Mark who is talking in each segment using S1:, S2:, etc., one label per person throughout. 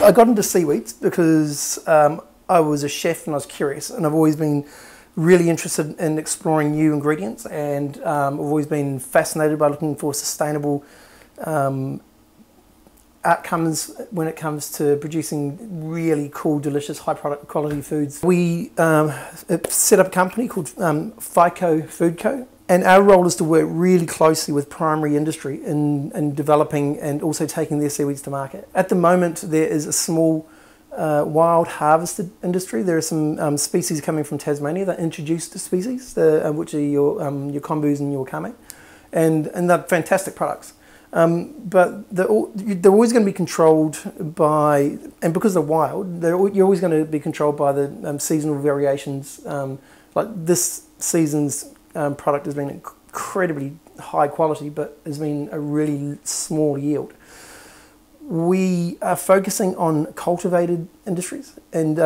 S1: I got into seaweeds because I was a chef and I was curious, and I've always been really interested in exploring new ingredients, and I've always been fascinated by looking for sustainable outcomes when it comes to producing really cool, delicious, high product quality foods. We set up a company called Phyco Food Co, and our role is to work really closely with primary industry in developing and also taking their seaweeds to market. At the moment, there is a small wild harvested industry. There are some species coming from Tasmania, they're introduced species, which are your Kombus and your Wakame, and they're fantastic products. But they're always going to be controlled by, and because they're wild, you're always going to be controlled by the seasonal variations. Like this season's product has been incredibly high quality, but has been a really small yield. We are focusing on cultivated industries, and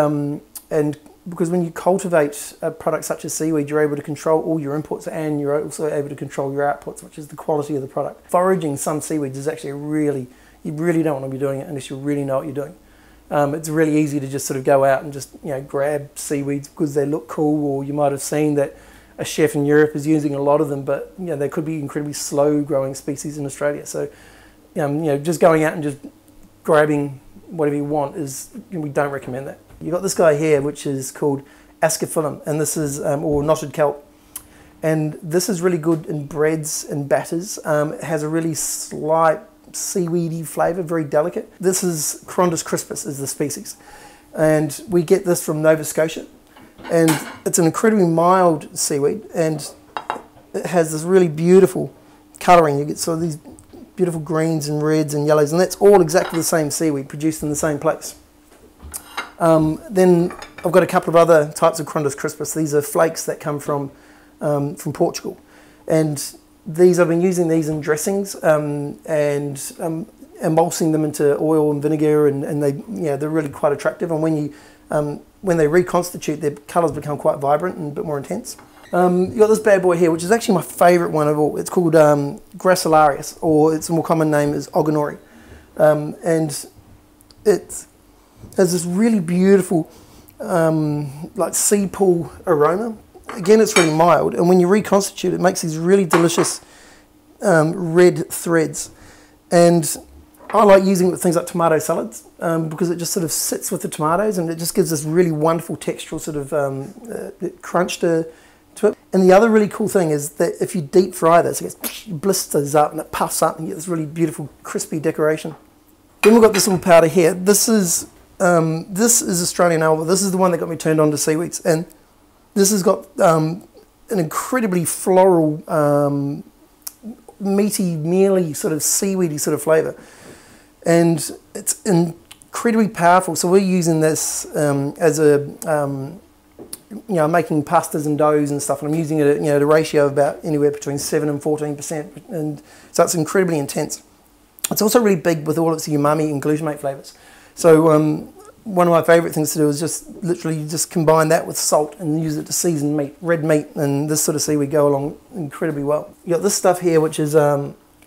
S1: because when you cultivate a product such as seaweed, you're able to control all your inputs, and you're also able to control your outputs, which is the quality of the product. Foraging some seaweeds is actually you really don't want to be doing it unless you really know what you're doing. It's really easy to just sort of go out and just grab seaweeds because they look cool, or you might have seen that a chef in Europe is using a lot of them, but they could be incredibly slow growing species in Australia. So just going out and just grabbing whatever you want we don't recommend that. You've got this guy here, which is called Ascophyllum, and this is, or knotted kelp. And this is really good in breads and batters. It has a really slight seaweedy flavour, very delicate. This is Chondrus crispus is the species. And we get this from Nova Scotia. And it's an incredibly mild seaweed, and it has this really beautiful colouring. You get sort of these beautiful greens and reds and yellows, and that's all exactly the same seaweed produced in the same place. Then I've got a couple of other types of Chondrus crispus. These are flakes that come from Portugal, and I've been using these in dressings and emulsing them into oil and vinegar, and they're really quite attractive. And when they reconstitute, their colours become quite vibrant and a bit more intense. You've got this bad boy here, which is actually my favourite one of all. It's called Gracilaria, or its more common name is Ogonori, and it has this really beautiful like sea pool aroma. Again, it's really mild, and when you reconstitute it, makes these really delicious red threads. And I like using it with things like tomato salads because it just sort of sits with the tomatoes, and it just gives this really wonderful textural sort of crunch to it. And the other really cool thing is that if you deep fry this, it blisters up and it puffs up, and you get this really beautiful crispy decoration. Then we've got this little powder here. This is Australian Ulva. This is the one that got me turned on to seaweeds, and this has got an incredibly floral, meaty, mealy, sort of seaweedy sort of flavour, and it's incredibly powerful. So we're using this as a making pastas and doughs and stuff, and I'm using it at a ratio of about anywhere between 7 and 14%, and so it's incredibly intense. It's also really big with all its umami and glutamate flavours. So one of my favourite things to do is just literally just combine that with salt and use it to season meat, red meat, and this sort of seaweed go along incredibly well. You got this stuff here, which is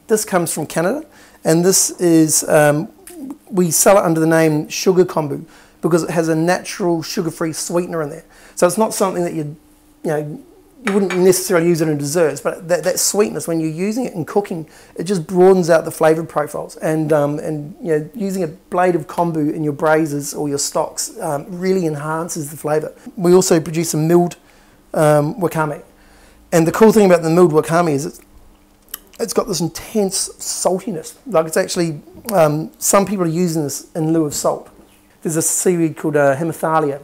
S1: this comes from Canada, and this is we sell it under the name sugar kombu because it has a natural sugar-free sweetener in there. So it's not something that you wouldn't necessarily use it in desserts, but that sweetness, when you're using it in cooking, it just broadens out the flavour profiles. And using a blade of kombu in your braises or your stocks really enhances the flavour. We also produce a milled wakame, and the cool thing about the milled wakame is it's got this intense saltiness. Like, it's actually some people are using this in lieu of salt. There's a seaweed called Haemathalia,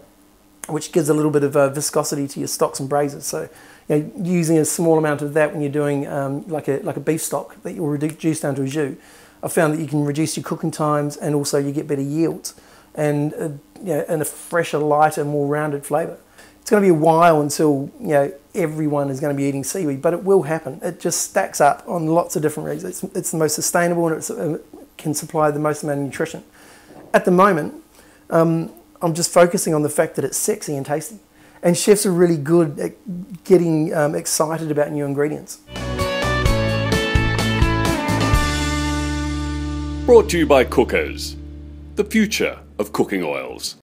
S1: which gives a little bit of viscosity to your stocks and braises. So using a small amount of that when you're doing like a beef stock that you'll reduce down to a jus, I've found that you can reduce your cooking times, and also you get better yields and and a fresher, lighter, more rounded flavour. It's going to be a while until everyone is going to be eating seaweed, but it will happen. It just stacks up on lots of different reasons. It's the most sustainable, and it can supply the most amount of nutrition. At the moment, I'm just focusing on the fact that it's sexy and tasty. And chefs are really good at getting excited about new ingredients.
S2: Brought to you by Cookers. the future of cooking oils.